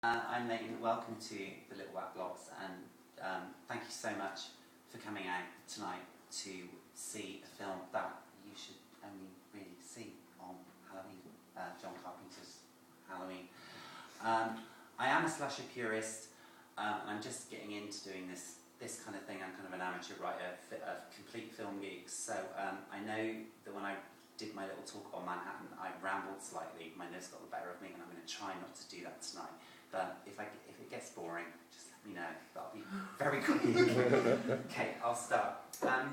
I'm Nathan. Welcome to the Little Black Blocks, and thank you so much for coming out tonight to see a film that you should only really see on Halloween, John Carpenter's Halloween. I am a slasher purist, and I'm just getting into doing this kind of thing. I'm kind of an amateur writer, a complete film geek, so I know that when I did my little talk on Manhattan, I rambled slightly, my nose got the better of me, and I'm going to try not to do that tonight. But if it gets boring, just let me know. That'll be very quick. Okay, I'll start. The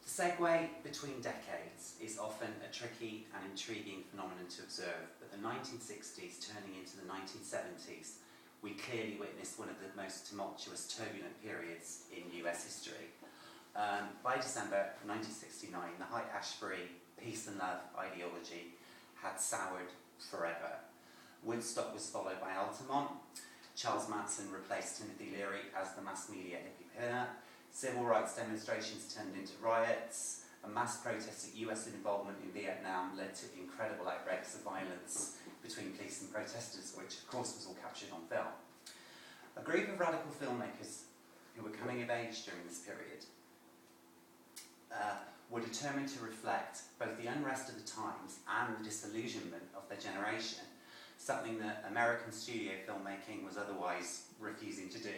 segue between decades is often a tricky and intriguing phenomenon to observe, but the 1960s turning into the 1970s, we clearly witnessed one of the most tumultuous, turbulent periods in US history. By December 1969, the Haight-Ashbury peace and love ideology had soured forever. Woodstock was followed by Altamont. Charles Manson replaced Timothy Leary as the mass media hippie pinner. Civil rights demonstrations turned into riots. A mass protest at US involvement in Vietnam led to incredible outbreaks of violence between police and protesters, which of course was all captured on film. A group of radical filmmakers who were coming of age during this period were determined to reflect both the unrest of the times and the disillusionment of their generation, something that American studio filmmaking was otherwise refusing to do.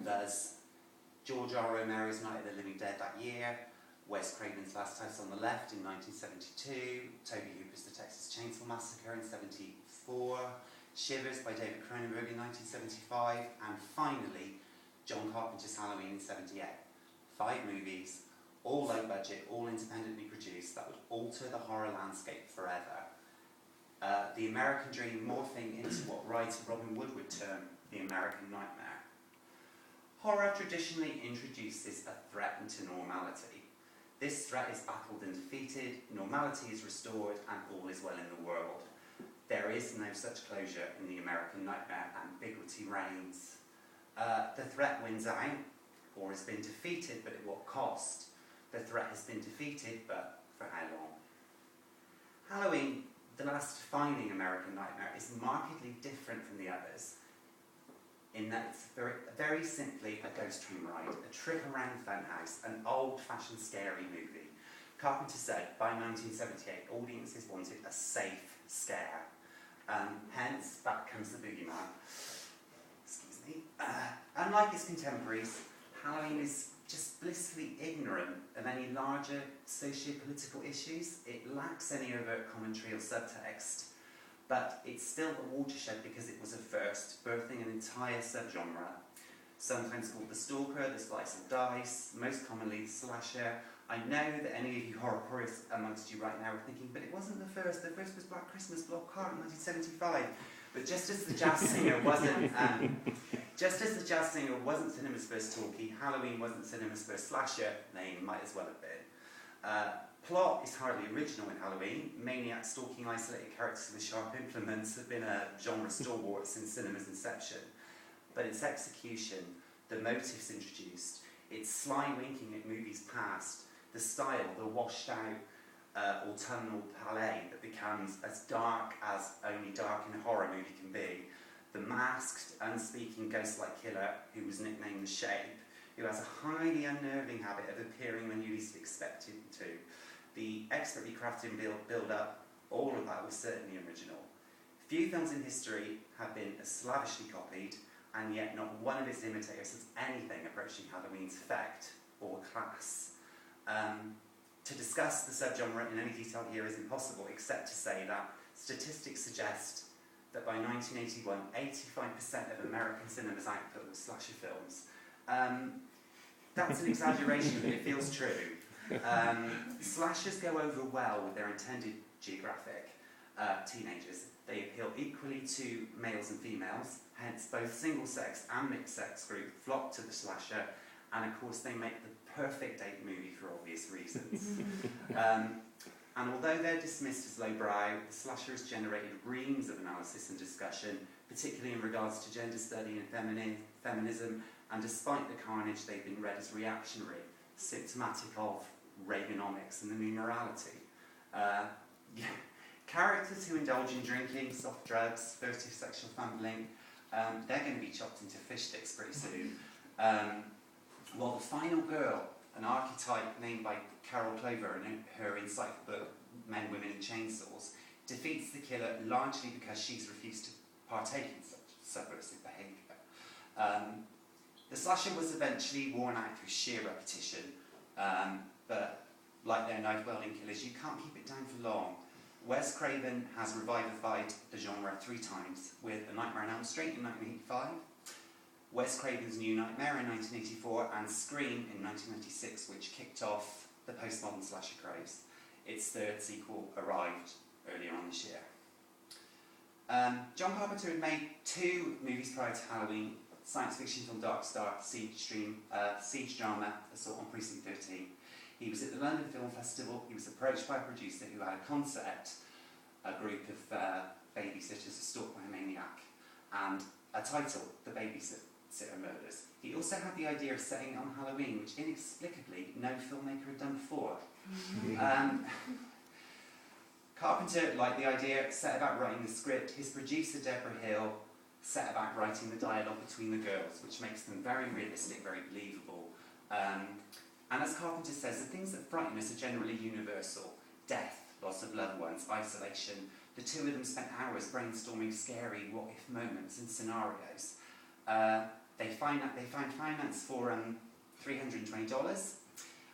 Thus, George R. Romero's Night of the Living Dead that year, Wes Craven's Last House on the Left in 1972, Tobe Hooper's The Texas Chainsaw Massacre in 1974, Shivers by David Cronenberg in 1975, and finally, John Carpenter's Halloween in 1978. 5 movies, all low budget, all independently produced, that would alter the horror landscape forever. The American dream morphing into what writer Robin Wood would term the American nightmare. Horror traditionally introduces a threat into normality. This threat is baffled and defeated, normality is restored, and all is well in the world. There is no such closure in the American nightmare, ambiguity reigns. The threat wins out, or has been defeated, but at what cost? The threat has been defeated, but for how long? Halloween, the last defining American nightmare, is markedly different from the others in that it's very simply a ghost train ride, a trip around the funhouse, an old-fashioned scary movie. Carpenter said by 1978 audiences wanted a safe scare. Hence, back comes the boogeyman. Excuse me. Unlike its contemporaries, Halloween is just blissfully ignorant of any larger socio-political issues. It lacks any overt commentary or subtext, but it's still a watershed because it was a first, birthing an entire subgenre, sometimes called the stalker, the slice and dice, most commonly the slasher. I know that any of you horror purists amongst you right now are thinking, but it wasn't the first was Black Christmas, Block Heart in 1975. But just as the jazz singer wasn't cinema's first talkie, Halloween wasn't cinema's first slasher, they might as well have been. Plot is hardly original in Halloween. Maniacs stalking isolated characters with sharp implements have been a genre stalwart since cinema's inception. But its execution, the motifs introduced, its sly winking at movies past, the style, the washed out autumnal palette that becomes as dark as only dark in a horror movie can be, the masked, unspeaking ghost-like killer who was nicknamed The Shape, who has a highly unnerving habit of appearing when you least expect him to, the expertly crafted build-up, all of that was certainly original. Few films in history have been as slavishly copied, and yet not one of its imitators has anything approaching Halloween's effect or class. To discuss the subgenre in any detail here is impossible, except to say that statistics suggest that by 1981, 85% of American cinema's output was slasher films. That's an exaggeration, but it feels true. Slashers go over well with their intended geographic, teenagers. They appeal equally to males and females, hence both single-sex and mixed-sex groups flock to the slasher, and of course they make the perfect date movie for obvious reasons. And although they're dismissed as lowbrow, the slasher has generated reams of analysis and discussion, particularly in regards to gender study and feminism, and despite the carnage, they've been read as reactionary, symptomatic of Reaganomics and the new morality. Characters who indulge in drinking, soft drugs, furtive sexual fumbling, they're going to be chopped into fish sticks pretty soon. While the final girl, an archetype named by Carol Clover in her insightful book, Men, Women and Chainsaws, defeats the killer largely because she's refused to partake in such subversive behaviour. The slasher was eventually worn out through sheer repetition, but like their knife-wielding killers, you can't keep it down for long. Wes Craven has revivified the genre 3 times, with A Nightmare on Elm Street in 1985, Wes Craven's New Nightmare in 1984, and Scream in 1996, which kicked off the postmodern slasher craze. Its 3rd sequel arrived earlier on this year. John Carpenter had made 2 movies prior to Halloween: science fiction film Dark Star, siege drama Assault on Precinct 13. He was at the London Film Festival. He was approached by a producer who had a concept, a group of babysitters stalked by a maniac, and a title, The Babysitter Murders. He also had the idea of setting it on Halloween, which inexplicably no filmmaker had done before. Carpenter liked the idea, set about writing the script. His producer, Deborah Hill, set about writing the dialogue between the girls, which makes them very realistic, very believable. And as Carpenter says, the things that frighten us are generally universal: death, loss of loved ones, isolation. The 2 of them spent hours brainstorming scary what-if moments and scenarios. They found finance for $320,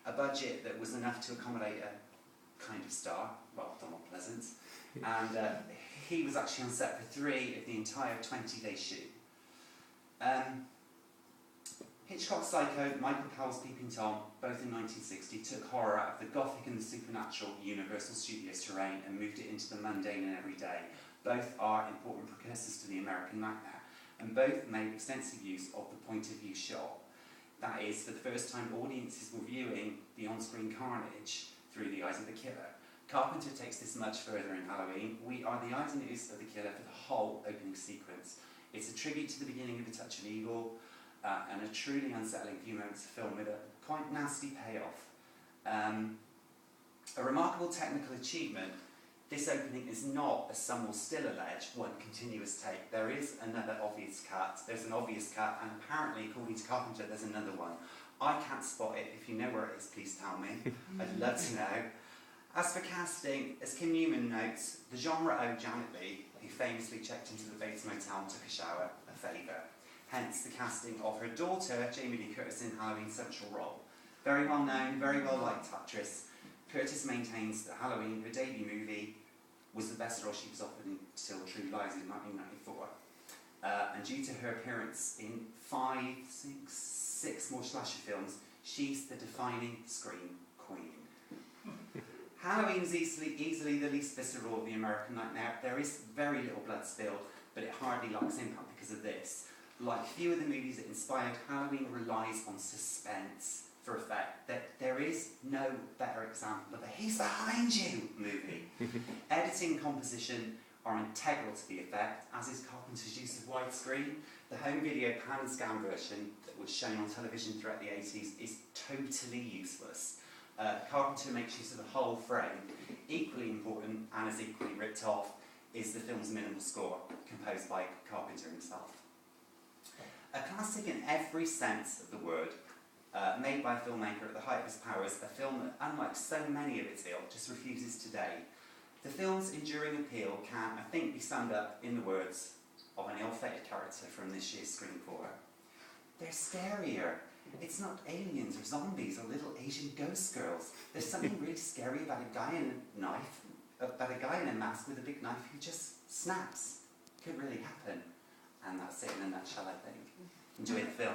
a budget that was enough to accommodate a kind of star, well, Donald Pleasance, and he was actually on set for 3 of the entire 20-day shoot. Hitchcock's Psycho, Michael Powell's Peeping Tom, both in 1960, took horror out of the gothic and the supernatural Universal Studios terrain and moved it into the mundane and everyday. Both are important precursors to the American nightmare, and both made extensive use of the point-of-view shot. That is, for the first time, audiences were viewing the on-screen carnage through the eyes of the killer. Carpenter takes this much further in Halloween. We are the eyes and ears of the killer for the whole opening sequence. It's a tribute to the beginning of A Touch of Evil, and a truly unsettling few moments of film with a quite nasty payoff. A remarkable technical achievement. This opening is not, as some will still allege, one continuous take. There is another obvious cut. There's an obvious cut, and apparently, according to Carpenter, there's another one. I can't spot it. If you know where it is, please tell me. I'd love to know. As for casting, as Kim Newman notes, the genre owed Janet Leigh, who famously checked into the Bates Motel and took a shower, a favour. Hence the casting of her daughter, Jamie Lee Curtis, in Halloween's central role. Very well known, very well liked actress, Curtis maintains that Halloween, her debut movie, was the best role she was offered until True Lies in 1994. And due to her appearance in 6 more slasher films, she's the defining scream queen. Halloween is easily the least visceral of the American nightmare. There is very little blood spilled, but it hardly lacks impact because of this. Like few of the movies it inspired, Halloween relies on suspense for effect. There is no better example of a "he's behind you" movie. Editing and composition are integral to the effect, as is Carpenter's use of widescreen. The home video pan and scan version that was shown on television throughout the 80s is totally useless. Carpenter makes use of the whole frame. Equally important, and as equally ripped off, is the film's minimal score, composed by Carpenter himself. A classic in every sense of the word, made by a filmmaker at the height of his powers, a film that, unlike so many of its ilk, just refuses today. The film's enduring appeal can, I think, be summed up in the words of an ill-fated character from this year's Scream 4. They're scarier. It's not aliens or zombies or little Asian ghost girls. There's something really scary about a guy in a knife, about a guy in a mask with a big knife who just snaps. Could really happen. And that's it in a nutshell, I think. Enjoy the film.